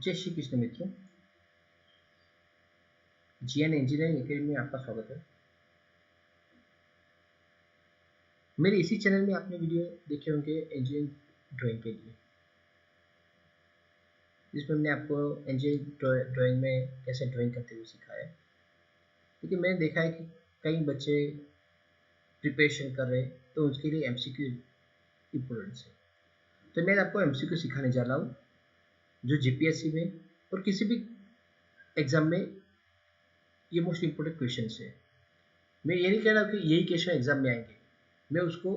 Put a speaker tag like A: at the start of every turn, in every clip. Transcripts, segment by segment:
A: जय श्री कृष्ण मित्रों, GN engineering academy में आपका स्वागत है। मेरे इसी चैनल में आपने वीडियो देखे होंगे इंजीनियरिंग ड्राइंग के लिए, जिसमें हमने आपको इंजीनियरिंग ड्राइंग में कैसे ड्राइंग करते हुए सिखाया है। क्योंकि मैंने देखा है कि कई बच्चे प्रिपरेशन कर रहे हैं तो उसके लिए एमसीक्यू इम्पोर्टेंट है। तो मैं आपको एमसीक्यू सिखाने जा रहा हूँ जो जीपीएससी में और किसी भी एग्जाम में ये मोस्ट इम्पोर्टेंट क्वेश्चन है। मैं ये नहीं कह रहा कि यही क्वेश्चन एग्जाम में आएंगे, मैं उसको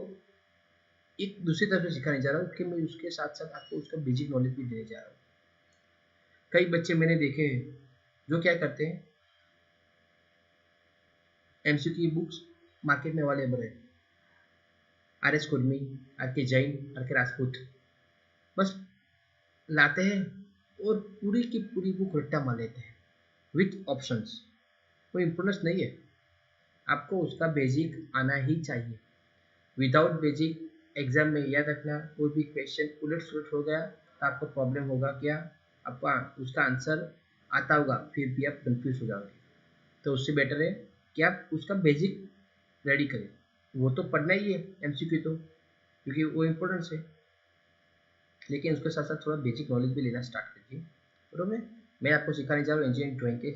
A: एक दूसरी तरफ से सिखाने जा रहा हूँ कि मैं उसके साथ साथ आपको उसका बेसिक नॉलेज भी देने जा रहा हूँ। कई बच्चे मैंने देखे हैं जो क्या करते हैं, एमसीक्यू बुक्स मार्केट में अवेलेबल है, R S. Kurmi, R K. Jain, R K. Rajput, बस लाते हैं और पूरी की पूरी बुक रट्टा मार लेते हैं विथ ऑप्शंस। वो इम्पोर्टेंस नहीं है, आपको उसका बेसिक आना ही चाहिए। विदाउट बेसिक एग्जाम में याद रखना, कोई भी क्वेश्चन उलट सुलट हो गया तो आपको प्रॉब्लम होगा। क्या आपका उसका आंसर आता होगा फिर भी आप कंफ्यूज हो जाओगे। तो उससे बेटर है कि आप उसका बेसिक रेडी करें। वो तो पढ़ना ही है एमसीक्यू तो, क्योंकि वो इम्पोर्टेंट है, लेकिन उसके साथ साथ थोड़ा बेसिक नॉलेज भी लेना स्टार्ट कीजिए। बरोबर है। मैं आपको सिखाने जा रहा हूँ इंजीनियरिंग ड्राइंग के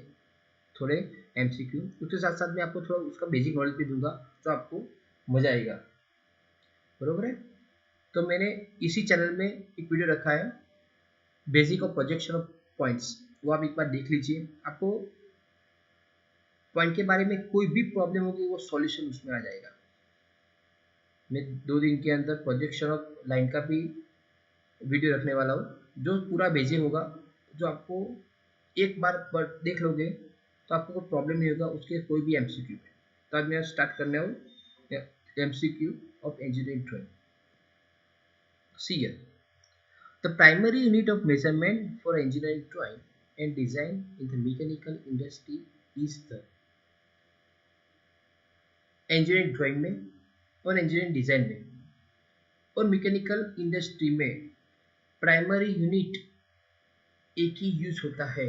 A: थोड़े एमसीक्यू, उसके साथ साथ मैं आपको थोड़ा उसका बेसिक नॉलेज भी दूंगा तो आपको मजा आएगा। बरोबर है। तो मैंने इसी चैनल में एक वीडियो रखा है basic of projection of points, वो आप एक बार देख लीजिए। आपको पॉइंट के बारे में कोई भी प्रॉब्लम होगी वो सॉल्यूशन उसमें आ जाएगा। मैं 2 दिन के अंदर प्रोजेक्शन ऑफ लाइन का भी वीडियो रखने वाला हूँ जो पूरा बेसिक होगा, जो आपको एक बार देख लोगे तो आपको कोई प्रॉब्लम नहीं होगा उसके कोई भी एमसीक्यू में। तो आज मैं स्टार्ट करने हूँ MCQ of engineering drawing. See here, the primary unit of measurement for engineering drawing and design in the mechanical industry is the engineering drawing में और engineering design में और मैकेनिकल इंडस्ट्री में प्राइमरी यूनिट एक ही use होता है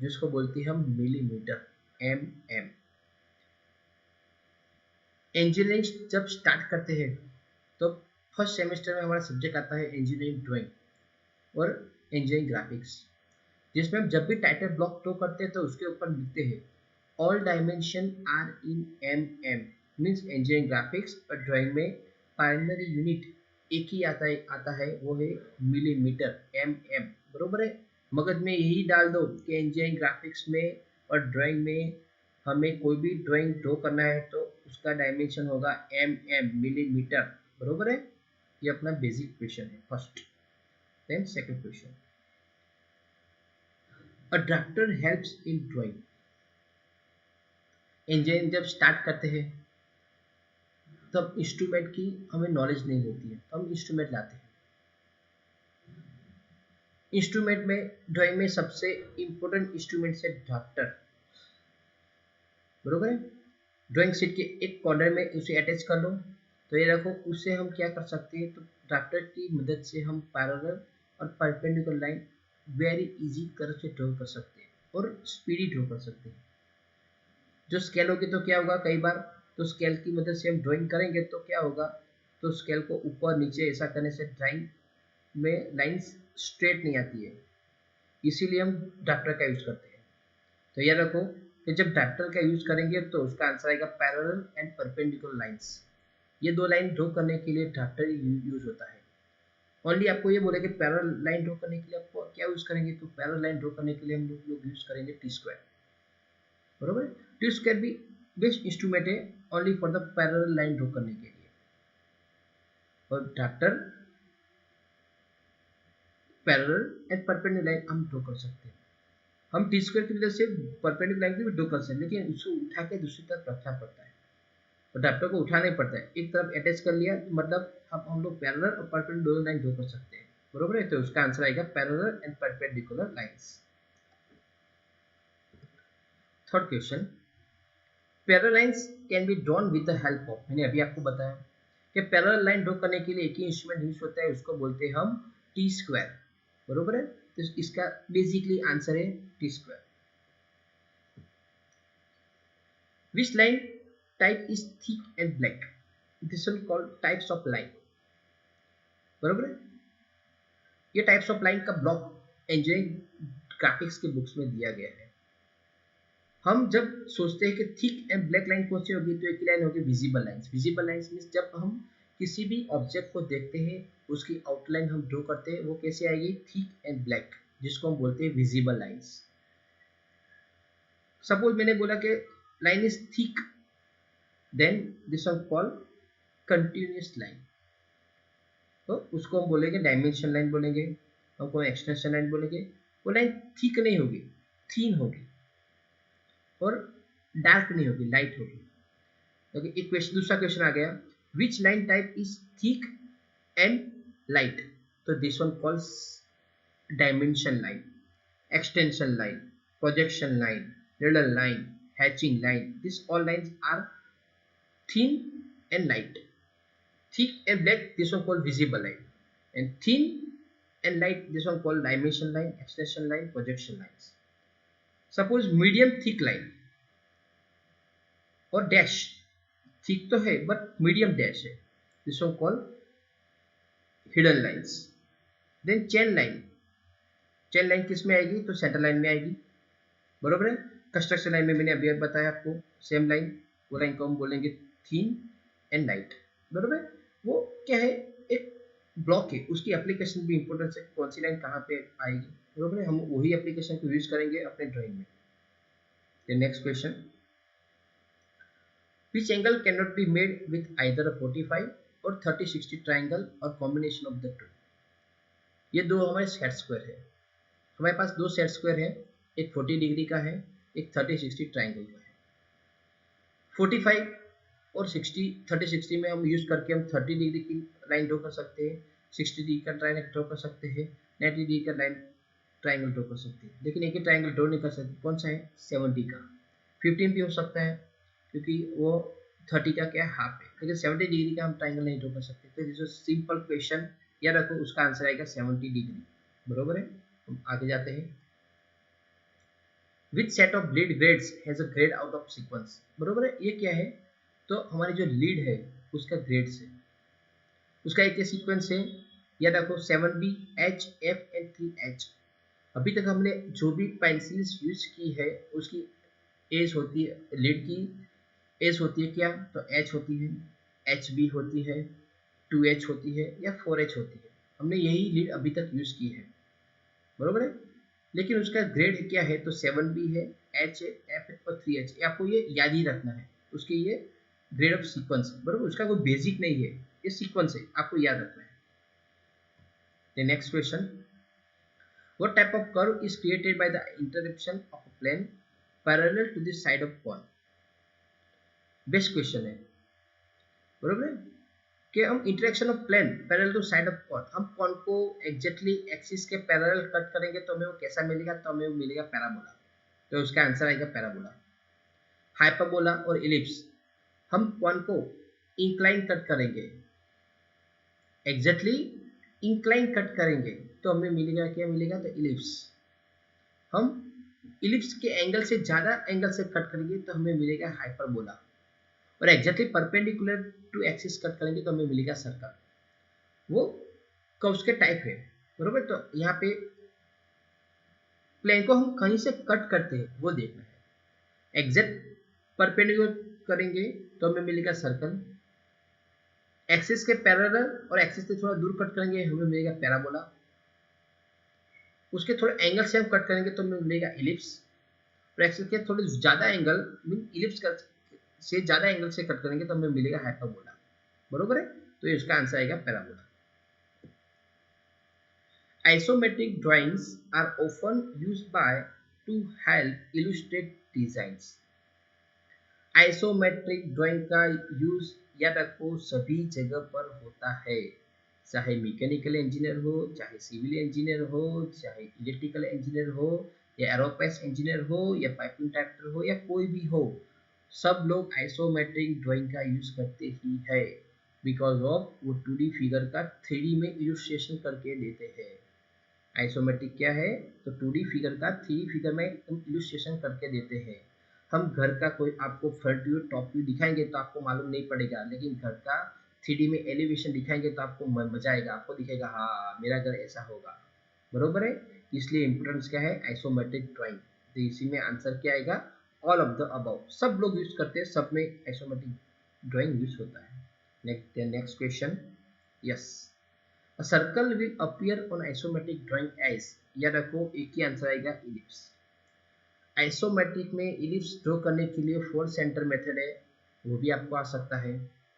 A: जिसको बोलते हैं हम मिलीमीटर, mm। इंजीनियरिंग जब स्टार्ट करते हैं तो फर्स्ट सेमेस्टर में हमारा सब्जेक्ट आता है इंजीनियरिंग ड्राइंग और इंजीनियरिंग ग्राफिक्स, जिसमें हम जब भी टाइटल ब्लॉक ड्रॉ करते हैं तो उसके ऊपर लिखते हैं all dimension are in mm, means engineering graphics और ड्राइंग में प्राइमरी यूनिट एक ही आता है वो है मिलीमीटर, mm। बरोबर है। मगज में यही डाल दो कि इंजीनियरिंग ग्राफिक्स में और ड्राइंग में हमें कोई भी ड्राइंग ड्रॉ करना है तो उसका डायमेंशन होगा mm, मिलीमीटर। बरोबर है। ये अपना बेसिक क्वेश्चन है first. Then second question, a drafter helps in drawing. Engineering जब स्टार्ट करते हैं तब इंस्ट्रूमेंट की हमें नॉलेज नहीं होती है, तो हम इंस्ट्रूमेंट लाते हैं। इंस्ट्रूमेंट में ड्राइंग में सबसे इंपॉर्टेंट इंस्ट्रूमेंट है ड्राफ्टर। बरोबर है। ड्राइंग शीट के एक कॉर्नर में उसे अटैच कर लो, तो ये रखो। उससे हम क्या कर सकते हैं, तो ड्राफ्टर की मदद से हम पैरेलल और परपेंडिकुलर लाइन वेरी इजी तरह से ड्रॉ कर सकते हैं और स्पीडी ड्रॉ कर सकते हैं। जो स्केल होगी तो क्या होगा, कई बार तो स्केल की मदद से हम ड्राइंग करेंगे तो क्या होगा, तो स्केल को ऊपर नीचे ऐसा करने से ड्राइंग में लाइंस स्ट्रेट नहीं आती है, इसीलिए हम ड्राफ्टर का यूज करते हैं। तो याद रखो कि जब ड्राफ्टर का यूज करेंगे तो उसका आंसर आएगा पैरेलल एंड परपेंडिकुलर लाइंस। ये दो लाइन ड्रॉ करने के लिए ड्राफ्टर यूज होता है। ओनली आपको ये बोले कि पैरेलल लाइन ड्रॉ करने के लिए आपको क्या यूज करेंगे, तो पैरेलल लाइन ड्रॉ करने के लिए हम लोग यूज करेंगे टी स्क्वायर। बरोबर। टी स्क्वायर भी बेस्ट इंस्ट्रूमेंट है only for the parallel line draw करने के लिए, और drafter parallel and perpendicular line हम ड्रॉ कर सकते हैं। हम टी स्क्वायर की वजह से परपेंडिकुलर लाइन की भी ड्रॉ कर सकते हैं, लेकिन उसको उठा के दूसरी तरफ रखना पड़ता है, और ड्राफ्टर को उठाना ही पड़ता है। एक तरफ अटैच कर लिया मतलब हम लोग पैरेलल और परपेंडिकुलर दोनों लाइन ड्रॉ कर सकते हैं। बरोबर है। तो उसका आंसर आएगा parallel and perpendicular lines. Third question, parallel lines can be drawn with the help of, मैंने अभी आपको बताया कि पैरेलल लाइन ड्रॉ करने के लिए एक ही इंस्ट्रूमेंट यूज होता है, उसको बोलते हैं हम टी स्क्वायर। बरोबर है। तो इसका बेसिकली आंसर है T square. Which line type is thick and black, this one called types of line. बरोबर है, ये टाइप्स ऑफ लाइन का ब्लॉक इंजीनियरिंग ग्राफिक्स के बुक्स में दिया गया है। हम जब सोचते हैं कि थिक एंड ब्लैक लाइन कौन सी होगी, तो एक ही लाइन होगी visible lines. Visible lines means जब हम किसी भी ऑब्जेक्ट को देखते हैं उसकी आउटलाइन हम ड्रॉ करते हैं, वो कैसे आएगी, थिक एंड ब्लैक, जिसको हम बोलते हैं विजिबल लाइंस। सपोज मैंने बोला कि line is thick, then this one called continuous line, तो उसको हम बोलेंगे डायमेंशन लाइन बोलेंगे, हम कोई एक्सटेंशन लाइन बोलेंगे। वो लाइन थिक नहीं होगी, थीन होगी, और डार्क नहीं होगी, लाइट होगी। ओके, एक क्वेश्चन, दूसरा क्वेश्चन आ गया, which line type is thick and light, तो this one calls dimension line, extension line, projection line, riddle line, hatching line. These all lines are thin and light. Thick and black, this one called visible line, and thin and light, this one called dimension line, extension line, projection lines. Suppose medium thick line और dash, thick तो है but medium dash है, this one called hidden lines. Then chain line, chain line किस में आएगी, तो centre line में आएगी। बरोबर है, कंस्ट्रक्शन लाइन में मैंने अभी बताया आपको सेम लाइन, वो लाइन को हम बोलेंगे थीन एंड लाइट। बरोबर है, वो क्या है, एक ब्लॉक है, उसकी एप्लीकेशन भी इंपॉर्टेंट है, कौन सी लाइन कहाँ पे आएगी। बरोबर है, हम वही एप्लीकेशन को यूज करेंगे अपने ड्राइंग में। Next question, which angle can not be made with either 45 और 30-60 ट्राइंगल और कॉम्बिनेशन ऑफ द टू। ये दो हमारे सेट स्क्वायर है, हमारे पास दो सेट स्क्वायर है, एक 40 डिग्री का है, एक 30-60 ट्राइंगल का है। 45 और 60, 30-60 में हम यूज करके हम 30 डिग्री की लाइन ड्रॉ कर सकते हैं, 60 डिग्री का ट्राइंगल ड्रॉ कर सकते हैं, 90 डिग्री का लाइन ट्राइंगल ड्रॉ कर सकते हैं। लेकिन एक ही ट्राइंगल ड्रॉ नहीं कर सकते, कौन सा है, 70 का। 15 भी हो सकता है क्योंकि वो 30 का क्या हाफ है, लेकिन 70 डिग्री का हम ट्राइंगल नहीं ड्रॉ कर सकते। तो दिस इज सिंपल क्वेश्चन, याद रखो उसका आंसर आएगा 70 डिग्री। बरोबर है, हम आगे जाते हैं। Which set of lead grades has a grade out of sequence. बरोबर है, ये क्या है, तो हमारी जो लीड है उसका ग्रेड्स है, उसका एक सीक्वेंस है, याद रखो 7B H F and 3H। अभी तक हमने जो भी पेंसिल्स यूज की है उसकी एज होती है, लीड की एज होती है क्या, तो H होती है, HB होती है, 2H होती है या 4H होती है। हमने यही लीड अभी तक यूज की है। बरोबर है, लेकिन उसका ग्रेड क्या है, तो 7B है, H है, F है और 3H। आपको ये याद ही रखना है, उसके ये ग्रेड ऑफ सीक्वेंस है। बरोबर, उसका कोई बेसिक नहीं है, ये सीक्वेंस है, आपको याद रखना है। The next question, what type of curve is created by the interruption of a plane parallel to the side of cone? Best question है। बरोबर है कि हम interaction of plane parallel to side of cone, हम cone को exactly axis के parallel cut करेंगे तो हमें वो कैसा मिलेगा, तो हमें वो मिलेगा पैराबोला। तो उसका आंसर आएगा पैराबोला। हाइपरबोला और इलिप्स, हम कॉन को इंक्लाइन कट करेंगे, एग्जैक्टली इंक्लाइन कट करेंगे तो हमें मिलेगा क्या, मिलेगा तो इलिप्स। हम इलिप्स के एंगल से ज्यादा एंगल से कट करेंगे तो हमें मिलेगा हाइपरबोला, और exactly perpendicular to axis cut करेंगे तो हमें मिलेगा सर्कल। वो कर्व्स के टाइप है। बरोबर, तो यहाँ पे प्लेन को हम कहीं से कट करते हैं वो देखना है। एग्जैक्ट परपेंडिकुलर करेंगे तो हमें मिलेगा सर्कल, एक्सिस के पैरेलल और एक्सिस से थोड़ा दूर कट करेंगे हमें मिलेगा पैराबोला, उसके थोड़े एंगल से हम कट करेंगे तो हमें मिलेगा इलिप्स, और एक्सिस के थोड़े ज्यादा एंगल मीन इलिप्स से ज्यादा एंगल से कट करेंगे तो हमें मिलेगा हाइपरबोला। बरोबर है, तो इसका आंसर आएगा parabola. Isometric drawings are often used by to help illustrate designs. Isometric drawing का यूज याद रखो सभी जगह पर होता है, चाहे मैकेनिकल इंजीनियर हो, चाहे सिविल इंजीनियर हो, चाहे इलेक्ट्रिकल इंजीनियर हो, या एरोस्पेस इंजीनियर हो, या पाइपिंग ट्रैक्टर हो, या कोई भी हो, सब लोग आइसोमेट्रिक ड्राइंग का यूज करते ही है, बिकॉज ऑफ वो 2D फिगर का 3D में इलस्ट्रेशन करके देते हैं। आइसोमेट्रिक क्या है? तो 2D फिगर का 3D फिगर में हम इलस्ट्रेशन करके देते हैं। हम घर का कोई आपको फ्रंट व्यू टॉप व्यू दिखाएंगे तो आपको मालूम नहीं पड़ेगा, लेकिन घर का 3D में एलिवेशन दिखाएंगे तो आपको मजा आएगा, आपको दिखेगा हाँ मेरा घर ऐसा होगा, बरोबर है। इसलिए इंपोर्टेंस क्या है? Isometric drawing. तो इसी में आंसर क्या आएगा? All of the above. सब लोग यूज करते हैं, सब में आइसोमेट्रिक ड्राइंग यूज होता है। Next question. Yes, a circle will appear on isometric drawing as, याद रखो एक ही आंसर आएगा, इलिप्स। आइसोमेट्रिक में इलिप्स ड्रॉ करने के लिए फोर सेंटर मेथड है, वो भी आपको आ सकता है,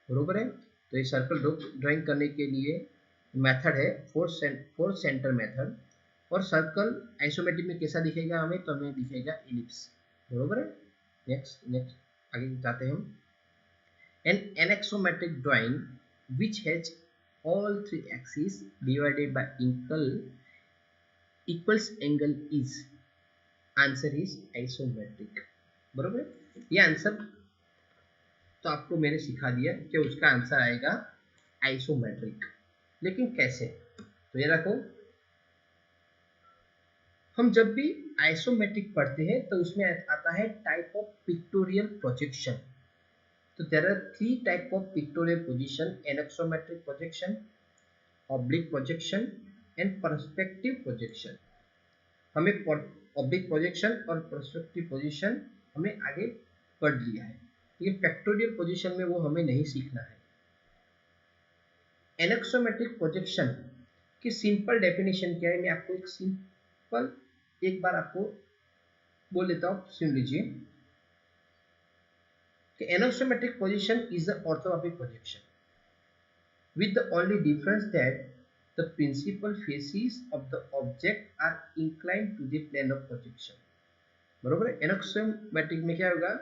A: बरोबर है। तो ये सर्कल ड्राइंग करने के लिए मेथड है फोर सेंटर मेथड। और सर्कल आइसोमेट्रिक में कैसा दिखेगा हमें? तो हमें दिखेगा इलिप्स, बरोबर है। नेक्स्ट आगे जाते हैं हम। An anaxometric drawing which has all three axes divided by equals angle is, answer is isometric, बरोबर। ये आंसर तो आपको मैंने सिखा दिया कि उसका आंसर आएगा आइसोमेट्रिक, लेकिन कैसे? तो ये रखो, हम जब भी आइसोमेट्रिक पढ़ते हैं तो उसमें आता है टाइप ऑफ पिक्टोरियल प्रोजेक्शन। तो there are 3 type of pictorial position: axonometric projection, oblique projection and perspective projection. हमें ऑब्लिक प्रोजेक्शन और पर्सपेक्टिव पोजीशन हमें आगे पढ़ लिया है, लेकिन पिक्टोरियल पोजीशन में वो हमें नहीं सीखना है। एनाक्सोमेट्रिक प्रोजेक्शन की सिंपल डेफिनेशन क्या है? मैं आपको एक सिंपल एक बार आपको बोल देता हूँ, सुन लीजिए कि axonometric position is the orthographic projection with the only difference that the principal faces of the object are inclined to the plane of projection, बरोबर है। एनाक्सोमेट्रिक में क्या होगा?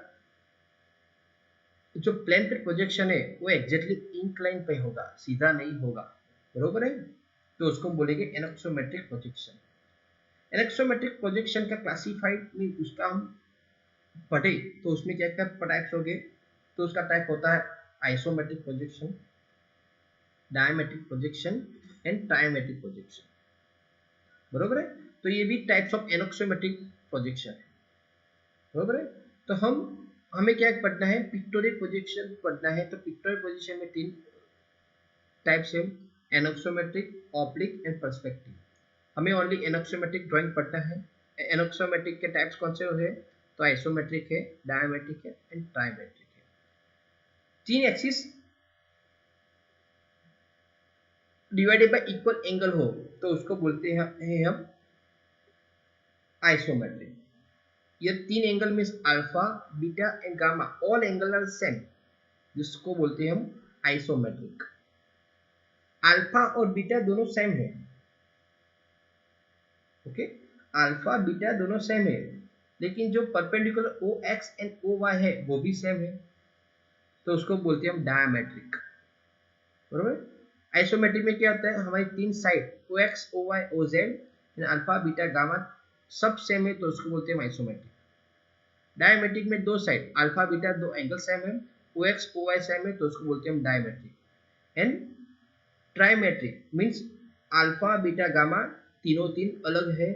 A: जो प्लेन पे प्रोजेक्शन है वो एग्जैक्टली इंक्लाइन पे होगा, सीधा नहीं होगा, बरोबर है। तो उसको बोलेंगे एनाक्सोमेट्रिक प्रोजेक्शन। एनाक्सोमेट्रिक प्रोजेक्शन का क्लासिफाइड में उसका हम पढ़े तो उसमें क्या क्या टाइप्स हो गए? तो उसका टाइप होता है isometric projection, dimetric projection and trimetric projection, बरोबर है। तो ये भी टाइप्स ऑफ एनाक्सोमेट्रिक प्रोजेक्शन है, बरोबर है। तो हमें क्या पढ़ना है? पिक्टोरियल प्रोजेक्शन पढ़ना है। तो पिक्टोरियल प्रोजेक्शन में 3 टाइप्स है: एनाक्सोमेट्रिक, ऑब्लिक एंड पर्सपेक्टिव। हमें ओनली एनाक्सोमेट्रिक ड्राइंग पढ़ना है। एनाक्सोमेट्रिक के टाइप्स कौन से है? तो आइसोमेट्रिक है, डायमेट्रिक है एंड ट्रायमेट्रिक है। 3 axis divided y equal angle हो तो उसको बोलते हैं हम आइसोमेट्रिक। ये 3 एंगल में alpha, beta and gamma, all angle are same, जिसको बोलते हैं हम आइसोमेट्रिक। अल्फा और बीटा दोनों सेम है, ओके, अल्फा बीटा दोनों सेम है, लेकिन जो perpendicular O X and O Y है वो भी सेम है, तो उसको बोलते हैं हम डायमेट्रिक, बरोबर। आइसोमेट्रिक में क्या होता है? हमारी 3 side O X, O Y, O Z, alpha beta gamma सब सेम है, तो उसको बोलते हैं आइसोमेट्रिक। डायमेट्रिक में 2 side alpha beta 2 angle same है, O X O Y same है, तो उसको बोलते हैं हम dimetric. And trimetric means alpha beta gamma तीनों 3 अलग है,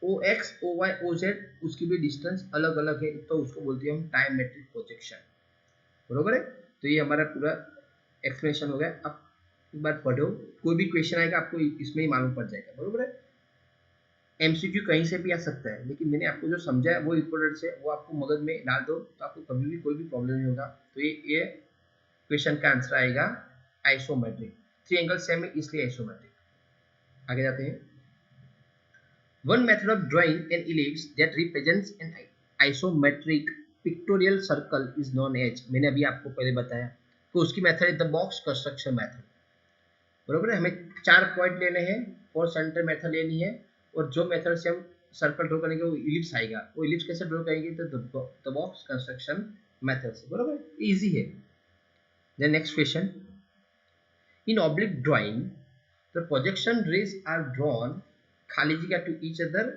A: O X O Y O Z उसकी भी डिस्टेंस अलग अलग है, तो उसको बोलते हैं हम ट्राइमेट्रिक प्रोजेक्शन, बरोबर है। तो ये हमारा पूरा एक्सप्लेनेशन हो गया। अब एक बार पढ़ो, कोई भी क्वेश्चन आएगा आपको इसमें ही मालूम पड़ जाएगा, बरोबर है। एमसीक्यू कहीं से भी आ सकता है, लेकिन मैंने आपको जो समझाया वो इंपॉर्टेंट है, वो आपको मगज में डाल दो तो आपको कभी भी कोई भी प्रॉब्लम नहीं होगा। तो ये क्वेश्चन का आंसर आएगा आइसोमेट्रिक। 3 एंगल सेम है इसलिए आइसोमेट्रिक। आगे जाते हैं। One method of drawing an ellipse that represents an isometric pictorial circle is known as, मैंने अभी आपको पहले बताया, तो उसकी मेथड है द बॉक्स कंस्ट्रक्शन मेथड, बरोबर है। हमें 4 पॉइंट लेने हैं और सेंटर मेथड लेनी है, और जो मेथड से हम सर्कल ड्रॉ करेंगे वो इलिप्स आएगा। वो इलिप्स कैसे ड्रॉ करेंगे? तो द बॉक्स कंस्ट्रक्शन मेथड से, बरोबर, इजी है। Then next question, in oblique drawing the projection rays are drawn खाली जगह to each other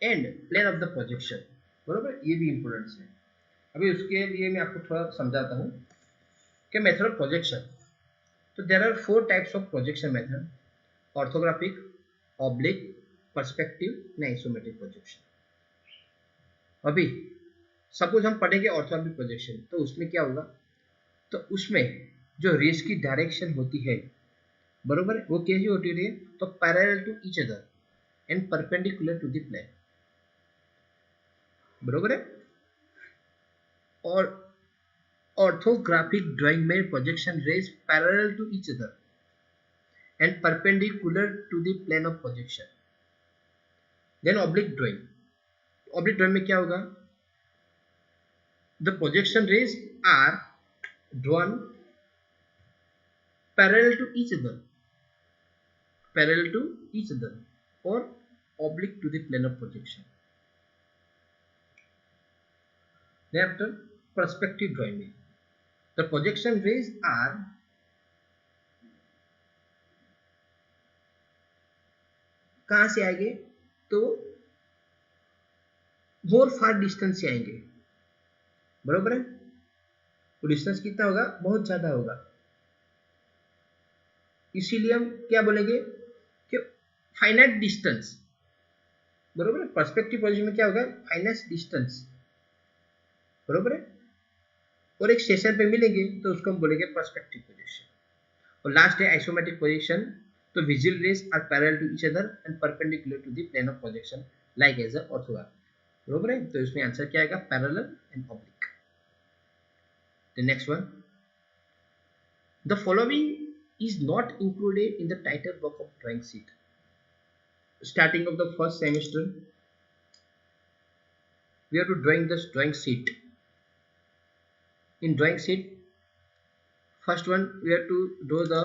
A: and plane of the projection, बरोबर, ये भी इंपॉर्टेंट है। अभी उसके लिए मैं आपको थोड़ा समझाता हूँ कि मेथड ऑफ प्रोजेक्शन। तो there are 4 types of projection method: orthographic, oblique, perspective ना आइसोमेट्रिक प्रोजेक्शन। अभी सपोज हम पढ़ेंगे ऑर्थोग्राफिक प्रोजेक्शन, तो उसमें क्या होगा, तो उसमें जो रेस की डायरेक्शन होती है, बरोबर है, वो कैसी होती है, तो parallel to each other and perpendicular to the plane, बरोबर है। और ऑर्थोग्राफिक ड्राइंग में projection rays parallel to each other and perpendicular to the plane of projection. Then oblique drawing में क्या होगा, the projection rays are drawn parallel to each other, or oblique to the plane of projection. Then after perspective drawing, the projection rays are कहाँ से आएंगे, तो मोर फार distance से आएंगे, बरोबर है। तो डिस्टेंस कितना होगा, बहुत ज्यादा होगा, इसीलिए हम क्या बोलेंगे कि फाइनाइट डिस्टेंस, बरोबर है। पर्सपेक्टिव प्रोजेक्शन में क्या होगा, फाइनाइट डिस्टेंस, बरोबर है, और एक स्टेशन पे मिलेंगे तो उसको हम बोलेंगे पर्सपेक्टिव प्रोजेक्शन। और लास्ट है आइसोमेट्रिक प्रोजेक्शन, तो visual rays are parallel to each other and perpendicular to the plane of projection like as a orthograph, बरोबर है। तो इसमें आंसर क्या आएगा, parallel and oblique. The next one, the following is not included in the title block of drawing sheet. Starting of the first semester, we have to drawing this drawing sheet. In drawing sheet, first one we have to draw the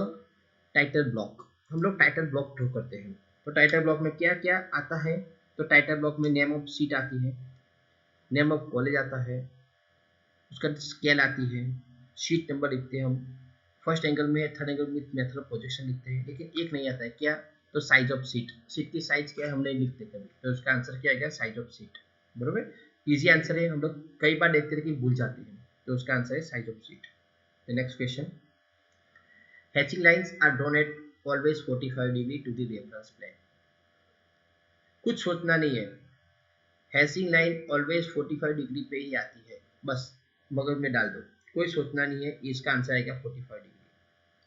A: title block. हम लोग title block draw करते हैं। तो title block में क्या क्या आता है, तो टाइटल ब्लॉक में नेम ऑफ सीट आती है, नेम ऑफ कॉलेज आता है, उसका स्केल आती है, शीट नंबर लिखते हैं हम, फर्स्ट एंगल में, थर्ड एंगल में मेथड ऑफ प्रोजेक्शन लिखते हैं, लेकिन एक नहीं आता है क्या, तो साइज ऑफ सीट, सीट की साइज क्या है हम नहीं लिखते कभी, तो उसका आंसर क्या आएगा, साइज ऑफ सीट, बरोबर। इजी आंसर है, हम लोग कई बार देखते हैं कि भूल जाते हैं, तो उसका आंसर है size of sheet. Next question, hatching lines are drawn at always 45 degree to the reference plane. कुछ सोचना नहीं है, हैचिंग लाइन ऑलवेज 45 डिग्री पे ही आती है, बस मगज में डाल दो, कोई सोचना नहीं है, इसका आंसर आएगा 45 degree.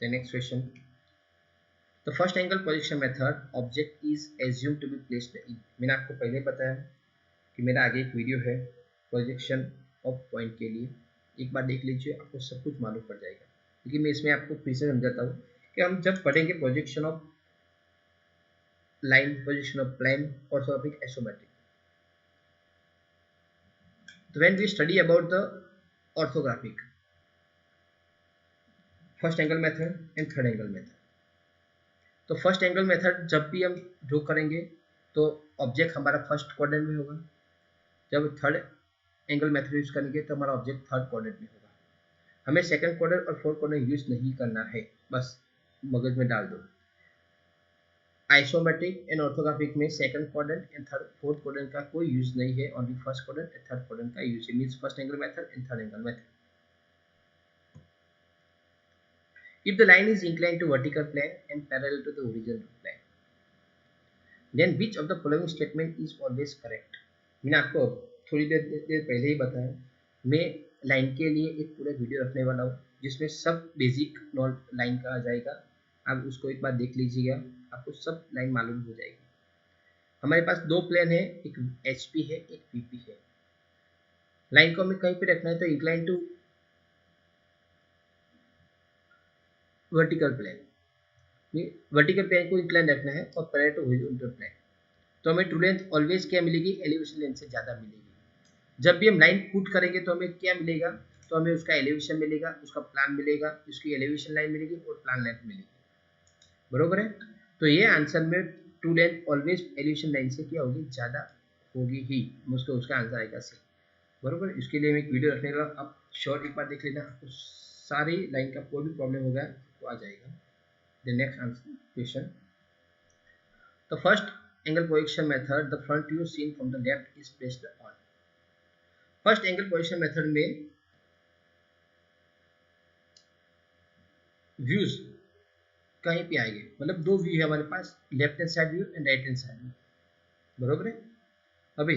A: The next question, the first angle projection method object is assumed to be placed in। मैंने आपको पहले बताया कि मेरा आगे एक वीडियो है प्रोजेक्शन ऑफ पॉइंट के लिए, एक बार देख लीजिए, आपको सब कुछ मालूम पड़ जाएगा। लेकिन मैं इसमें आपको फिर से समझाता हूँ कि हम जब पढ़ेंगे projection of line, projection of plane, orthographic, isometric, तो when we study about the orthographic, first angle method and third angle method, तो फर्स्ट एंगल मेथड जब भी हम ड्रॉ करेंगे तो ऑब्जेक्ट हमारा फर्स्ट क्वाड्रेंट में होगा, जब थर्ड एंगल मेथड यूज करेंगे तो हमारा ऑब्जेक्ट थर्ड क्वाड्रेंट में होगा। हमें सेकंड क्वाड्रेंट और फोर्थ क्वाड्रेंट यूज नहीं करना है, बस मगज में डाल दो। आइसोमेट्रिक एंड ऑर्थोग्राफिक में second quadrant and third fourth quadrant का कोई यूज नहीं है, only first quadrant and third quadrant का यूज है, means first angle method and third angle method. If the line is inclined to vertical plane and parallel to the horizontal plane, then which of the following statement is always correct? मैंने आपको थोड़ी देर पहले ही बताया, मैं line के लिए एक पूरा वीडियो रखने वाला हूँ जिसमें सब बेसिक नॉन लाइन का आ जाएगा, आप उसको एक बार देख लीजिएगा, आपको सब लाइन मालूम हो जाएगी। हमारे पास दो प्लेन है, एक HP है, एक VP है। लाइन को हमें कहीं पे रखना है, तो incline to vertical plane, vertical plane को इंक्लाइन रखना है, और पैरेलल टू हॉरिजॉन्टल प्लेन, तो हमें ट्रू लेंथ ऑलवेज क्या मिलेगी, एलिवेशन लेंथ से ज़्यादा मिलेगी। जब भी हम लाइन पुट करेंगे तो हमें क्या मिलेगा, तो हमें उसका एलिवेशन मिलेगा, उसका प्लान मिलेगा, उसकी एलिवेशन लाइन मिलेगी और प्लान लेंथ मिलेगी, बरोबर है। तो ये आंसर में true length always elevation line से क्या होगी, ज़्यादा होगी ही, मुझको उसका आंसर आएगा सी, बरोबर। इसके लिए मैं एक वीडियो रखने वाला, आप शॉर्ट एक बार देख लेना, आपको सारी लाइन का कोई भी प्रॉब्लम होगा तो आ जाएगा। The next answer question, the first angle projection method, the front view seen from the left is based on। first angle projection method में व्यूज कहीं पे आएंगे, मतलब दो व्यू है हमारे पास, left hand side view and right hand side view. बरोबर है। अभी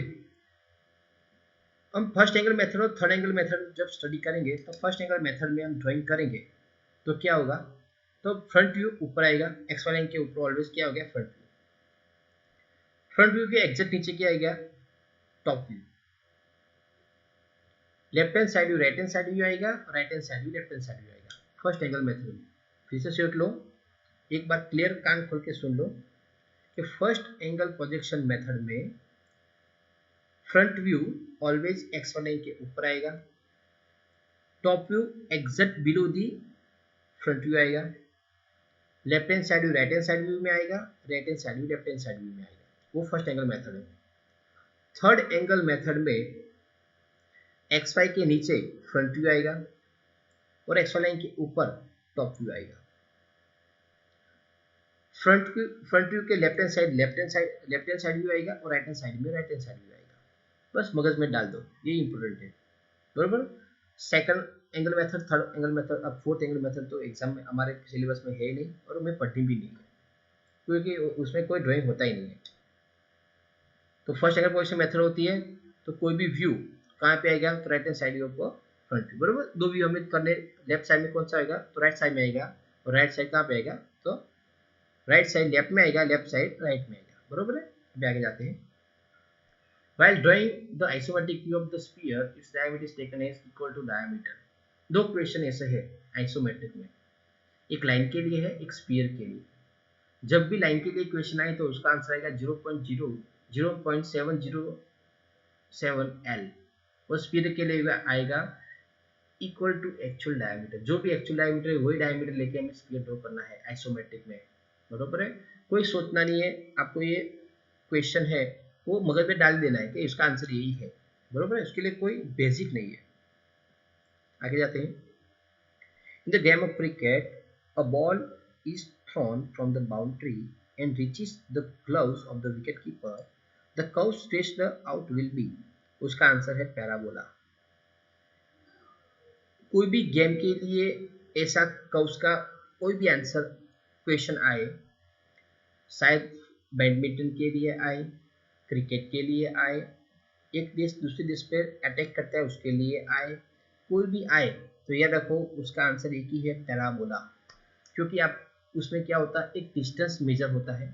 A: हम फर्स्ट एंगल मेथड और थर्ड एंगल मेथड जब स्टडी करेंगे तो फर्स्ट एंगल मेथड में हम ड्राइंग करेंगे तो क्या होगा, तो फ्रंट व्यू ऊपर आएगा, एक्स वाई लाइन के ऊपर ऑलवेज क्या हो गया, फ्रंट व्यू। फ्रंट व्यू के एग्जैक्ट नीचे क्या आएगा, top view. Left hand side view right hand side view आएगा, right hand side view left hand side view आएगा फर्स्ट एंगल मेथड में। फिर से सोच लो, एक बार क्लियर कान खोल के सुन लो कि फर्स्ट एंगल प्रोजेक्शन मेथड में front view always X Y line के ऊपर आएगा, top view exact below the front view आएगा, left hand side view right hand side view में आएगा, right hand side view left hand side view में आएगा। वो फर्स्ट एंगल मेथड है। थर्ड एंगल मेथड में एक्स वाई के नीचे फ्रंट व्यू आएगा और एक्स वाई लाइन के ऊपर टॉप व्यू आएगा। फ्रंट व्यू के लेफ्ट हैंड साइड व्यू आएगा और राइट हैंड साइड में राइट हैंड साइड व्यू आएगा। बस मगज में डाल दो, ये इंपॉर्टेंट है, बरोबर। Second angle method, third angle method, अब फोर्थ एंगल मेथड तो एग्जाम में हमारे सिलेबस में है ही नहीं और हमें पढ़नी भी नहीं है क्योंकि उसमें कोई ड्राइंग होता ही नहीं है। तो फर्स्ट एंगल प्रोजेक्शन मेथड होती है, तो कोई भी व्यू कहाँ पे आएगा, तो राइट हैंड साइड व्यू को फ्रंट व्यू, बरोबर। दो व्यू हमें करने, लेफ्ट साइड में कौन सा आएगा, तो राइट साइड में आएगा, और राइट साइड कहाँ पे आएगा, तो राइट साइड लेफ्ट में आएगा, लेफ्ट साइड राइट में आएगा, बरोबर है। अभी आगे जाते हैं। While drawing the isometric view of the sphere, its diameter is taken as equal to diameter. दो क्वेश्चन ऐसे है आइसोमेट्रिक में, एक लाइन के लिए है, एक स्फीयर के लिए। जब भी लाइन के लिए क्वेश्चन आए तो उसका आंसर आएगा 0.707 L, और स्फीयर के लिए आएगा इक्वल टू एक्चुअल डायमीटर। जो भी एक्चुअल डायमीटर है वही डायमीटर लेके हमें स्फीयर ड्रॉ करना है आइसोमेट्रिक में, बरोबर है। कोई सोचना नहीं है, आपको ये क्वेश्चन है वो मगज में डाल देना है कि इसका आंसर यही है, बरोबर है। उसके लिए कोई बेसिक नहीं है। आगे जाते हैं। In the game of cricket a ball is throne from the boundary and reaches the gloves of the wicket keeper, the curve stretched out will be. उसका आंसर है पैराबोला। कोई भी गेम के लिए ऐसा कर्व्स का कोई भी आंसर क्वेश्चन आए, शायद बैडमिंटन के लिए आए, क्रिकेट के लिए आए, एक देश दूसरे देश पर अटैक करता है उसके लिए आए, कोई भी आए तो याद रखो उसका आंसर एक ही है, पैराबोला। क्योंकि आप उसमें क्या होता है, एक डिस्टेंस मेजर होता है,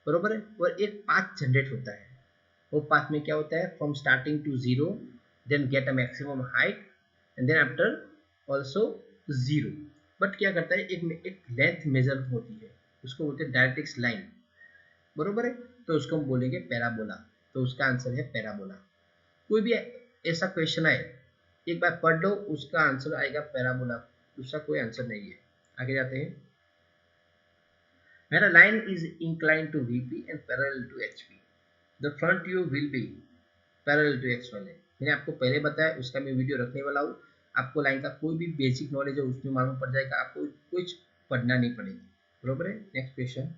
A: बरोबर है, और एक पाथ जनरेट होता है। वो पाथ में क्या होता है, from starting to zero, then get a maximum height and then after also zero. But क्या करता है, एक लेंथ मेजर होती है, उसको बोलते हैं डायरेक्ट्रिक्स लाइन, बरोबर है। तो उसको हम बोलेंगे पैराबोला। तो उसका आंसर है पैराबोला। कोई भी ऐसा क्वेश्चन आए एक बार पढ़ लो, उसका आंसर आएगा पैराबोला, दूसरा कोई आंसर नहीं है। आगे जाते हैं। When a line is inclined to VP and parallel to HP, the front view will be parallel to X वाले। मैंने आपको पहले बताया, उसका मैं वीडियो रखने वाला हूँ। आपको लाइन का कोई भी बेसिक नॉलेज है उसमें मालूम पड़ जाएगा, आपको कुछ पढ़ना नहीं पड़ेगा, बरोबर है। Next question.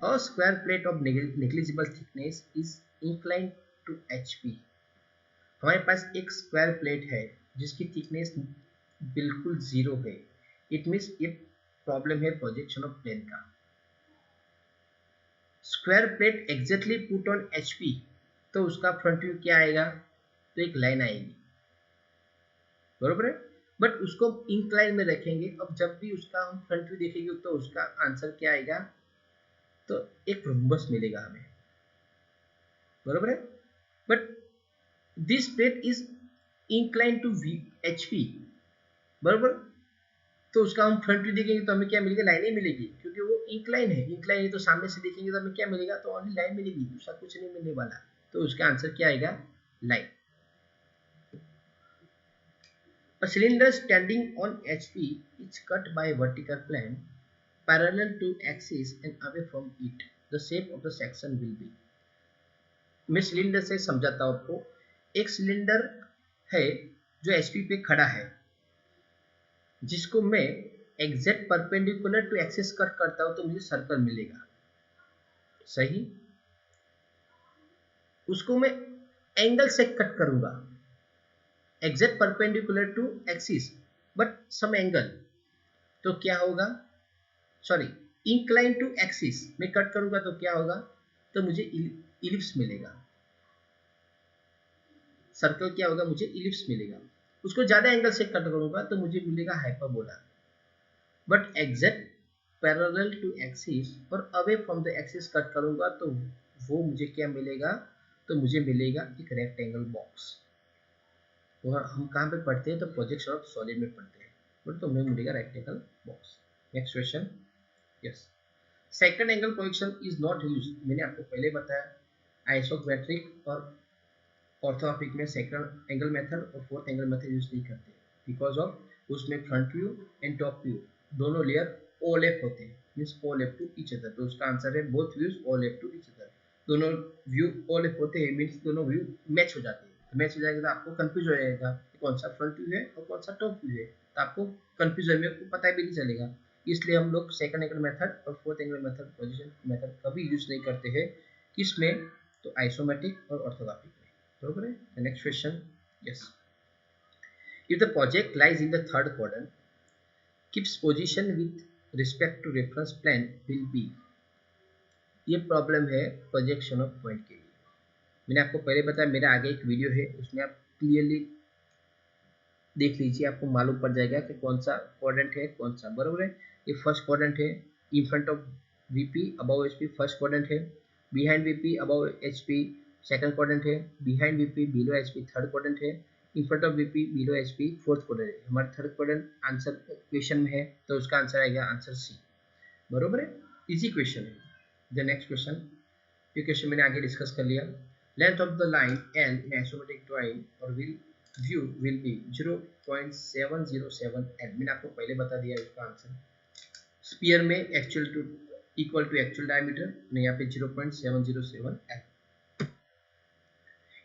A: A square plate of negligible thickness is inclined to HP। हमारे पास एक स्क्वायर प्लेट है जिसकी थिकनेस बिल्कुल जीरो है। इट मीन्स ये प्रॉब्लम है प्रोजेक्शन ऑफ प्लेन का। Square plate exactly put on HP, तो उसका फ्रंट व्यू क्या आएगा, तो एक लाइन आएगी, बरोबर है। बट उसको इंक्लाइन में रखेंगे, अब जब भी उसका हम फ्रंट व्यू देखेंगे तो उसका आंसर क्या आएगा, तो एक रोम्बस मिलेगा हमें, बरोबर है। But this plate is incline to HP, बरोबर। तो उसका हम फ्रंट व्यू देखेंगे तो हमें क्या मिलेगा, लाइन ही मिलेगी, क्योंकि वो इंक्लाइन है। इंक्लाइन है तो सामने से देखेंगे तो हमें क्या मिलेगा, तो ओनली लाइन मिलेगी, दूसरा कुछ नहीं मिलने वाला। तो उसका आंसर क्या आएगा, line. A cylinder standing on HP is cut by a vertical plane parallel to axis and away from it. The shape of the section will be। मैं सिलेंडर से समझाता हूं आपको। एक सिलेंडर है जो एचपी पे खड़ा है, जिसको मैं exact perpendicular to axis cut करता हूं तो मुझे सर्कल मिलेगा, सही। उसको मैं एंगल से कट करूंगा, exact perpendicular to axis but some angle, तो क्या होगा, सॉरी, इंक्लाइन टू एक्सिस में कट करूंगा तो क्या होगा, तो मुझे इलिप्स मिलेगा। सर्कल क्या होगा, मुझे इलिप्स मिलेगा। उसको ज्यादा एंगल से कट करूंगा तो मुझे मिलेगा hyperbola. But exact parallel to axis और away from the axis cut करूंगा तो वो मुझे क्या मिलेगा, तो मुझे मिलेगा एक रेक्टेंगल बॉक्स। वो हम कहाँ पे पढ़ते हैं, तो प्रोजेक्शन ऑफ सॉलिड में पढ़ते हैं, बट तो हमें मिलेगा rectangle box. Next question, yes, second angle projection is not use. मैंने आपको पहले बताया आइसोमेट्रिक और ऑर्थोग्राफिक में सेकंड एंगल मेथड और फोर्थ एंगल मेथड यूज नहीं करते, बिकॉज ऑफ उसमें front view and top view दोनों लेयर ओवरलैप होते हैं, means overlap to each other. तो उसका आंसर है both views overlap to each other. दोनों व्यू ओवरलैप होते हैं, मींस दोनों व्यू मैच हो जाते हैं। तो मैच हो जाएगा तो आपको कंफ्यूज हो जाएगा कि कौन सा फ्रंट व्यू है और कौन सा टॉप व्यू है, तो आपको कंफ्यूज होने में पता भी नहीं चलेगा। इसलिए हम लोग सेकंड एंगल मेथड और fourth angle method, position method कभी यूज नहीं करते हैं। किसमें, तो आइसोमेट्रिक और ऑर्थोग्राफिक में। बरोबर है। The next question, yes. If the project lies in the third quadrant, keeps position with respect to reference plane will be। ये प्रॉब्लम है प्रोजेक्शन ऑफ पॉइंट के लिए। मैंने आपको पहले बताया, मेरा आगे एक वीडियो है, उसमें आप क्लियरली देख लीजिए, आपको मालूम पड़ जाएगा कि कौन सा क्वाड्रेंट है कौन सा। बरोबर है। ये फर्स्ट क्वाड्रेंट है, in front of VP above HP first quadrant है, behind VP above HP second quadrant है, behind VP below HP third quadrant है, in front of VP below HP fourth quadrant है। हमारा थर्ड क्वाड्रेंट आंसर क्वेश्चन में है, तो उसका answer आएगा आंसर सी। बरोबर है, इजी क्वेश्चन है। द नेक्स्ट क्वेश्चन, ये क्वेश्चन मैंने आगे डिस्कस कर लिया। Length of the line L in isometric drawing और व्यू विल बी 0.707 एल। मैंने आपको पहले बता दिया उसका आंसर। स्पीयर में actual to equal to actual diameter, यहाँ पे 0.707 L.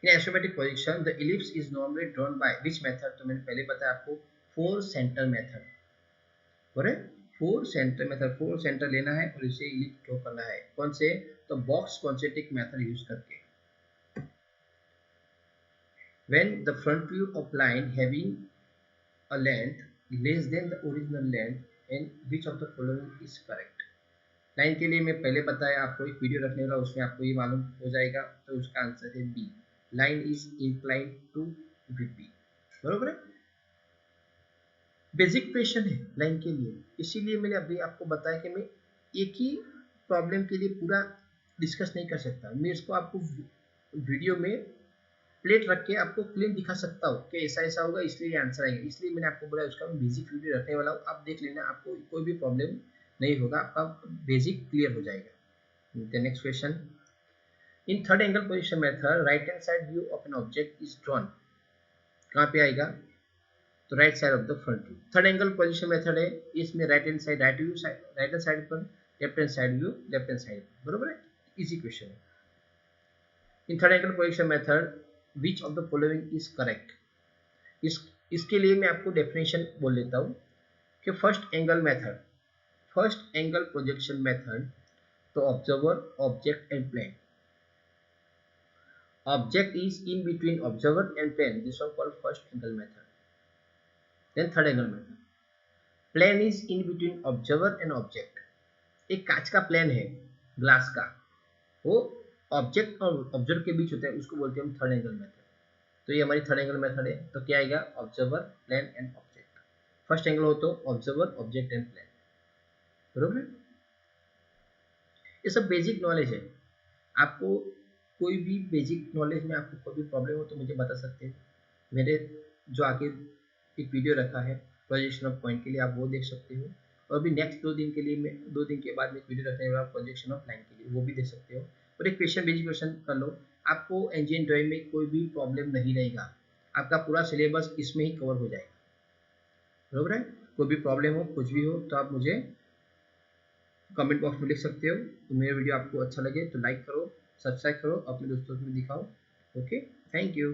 A: In isometric projection the ellipse is normally drawn by which method. तो मैंने पहले बताया आपको, four centre method. Four centre method, four centre लेना है और इसे इलिप्स ड्रॉ करना है। कौन से, तो बॉक्स कॉन्सेंट्रिक मेथड यूज करके। When the front view of line having a length less than the original length and which of the following is correct। Line के लिए मैं पहले बताया आपको, एक वीडियो रखने वाला, उसमें आपको ये मालूम हो जाएगा। तो उसका आंसर है B, line is inclined to VP. बरोबर है। बेसिक क्वेश्चन है लाइन के लिए, इसीलिए मैंने अभी आपको बताया कि मैं एक ही प्रॉब्लम के लिए पूरा डिस्कस नहीं कर सकता। मैं इसको आपको वीडियो में प्लेट रख के आपको क्लीन दिखा सकता हूँ कि ऐसा ऐसा होगा, इसलिए आंसर आएगा। इसलिए मैंने आपको बोला उसका बेसिक वीडियो रखने वाला हूँ, आप देख लेना, आपको कोई भी प्रॉब्लम नहीं होगा, आपका बेसिक क्लियर हो जाएगा। The next question, in third angle position method right hand side view of an object is drawn. कहाँ पे आएगा, तो right side of the front view. Third angle position method है, इसमें right hand side right view, right hand side पर, left hand side view left hand side. बरोबर है, easy question है। In third angle position method which of the following is correct. इसके लिए मैं आपको डेफिनेशन बोल लेता हूँ कि first angle method, first angle projection method, तो observer object and plane. Object is in between observer and plane, this one called first angle method. Then third angle method, plane is in between observer and object. एक कांच का plane है, glass का, वो object और observer के बीच होता है, उसको बोलते हैं हम थर्ड एंगल मेथड। तो ये हमारी थर्ड एंगल मेथड है। तो क्या आएगा, observer plane and object. First angle हो तो ऑब्जर्वर ऑब्जेक्ट एंड प्लेन। बरोबर, ये सब बेसिक नॉलेज है। आपको कोई भी बेसिक नॉलेज में आपको कोई भी प्रॉब्लम हो तो मुझे बता सकते हैं। मेरे जो आगे एक वीडियो रखा है प्रोजेक्शन ऑफ पॉइंट के लिए, आप वो देख सकते हो। और अभी नेक्स्ट 2 दिन के लिए मैं 2 दिन के बाद में वीडियो रखने वाला प्रोजेक्शन ऑफ लाइन के लिए, वो भी देख सकते हो। और एक क्वेश्चन बेसिक क्वेश्चन कर लो, आपको इंजीनियरिंग ड्राइंग में कोई भी प्रॉब्लम नहीं रहेगा, आपका पूरा सिलेबस इसमें ही कवर हो जाएगा। बरोबर है। कोई भी प्रॉब्लम हो, कुछ भी हो, तो आप मुझे कमेंट बॉक्स में लिख सकते हो। तो मेरा वीडियो आपको अच्छा लगे तो लाइक करो, सब्सक्राइब करो, अपने दोस्तों को दिखाओ। Okay, thank you.